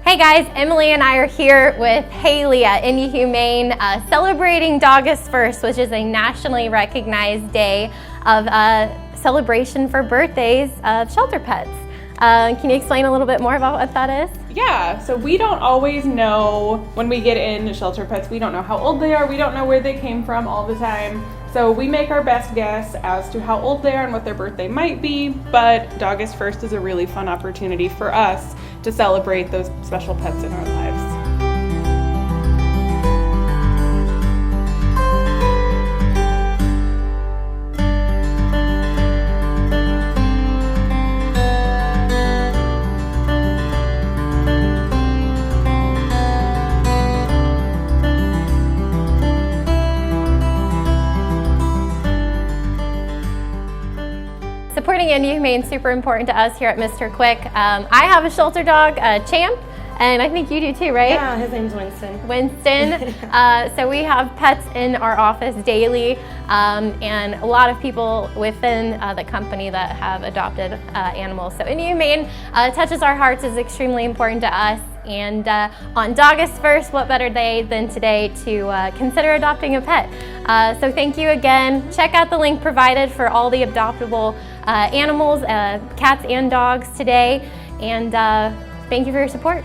Hey guys, Emily and I are here with Haley at IndyHumane celebrating DOGust First, which is a nationally recognized day of celebration for birthdays of shelter pets. Can you explain a little bit more about what that is? Yeah, so we don't always know when we get into shelter pets, we don't know how old they are, we don't know where they came from all the time. So we make our best guess as to how old they are and what their birthday might be, but DOGust First is a really fun opportunity for us to celebrate those special pets in our lives. Supporting IndyHumane is super important to us here at Mr. Quik. I have a shelter dog, Champ, and I think you do too, right? Yeah, his name's Winston. Winston. So we have pets in our office daily, and a lot of people within the company that have adopted animals. So IndyHumane touches our hearts, is extremely important to us. And on DOGust First, what better day than today to consider adopting a pet? So thank you again. Check out the link provided for all the adoptable animals, cats and dogs today. And thank you for your support.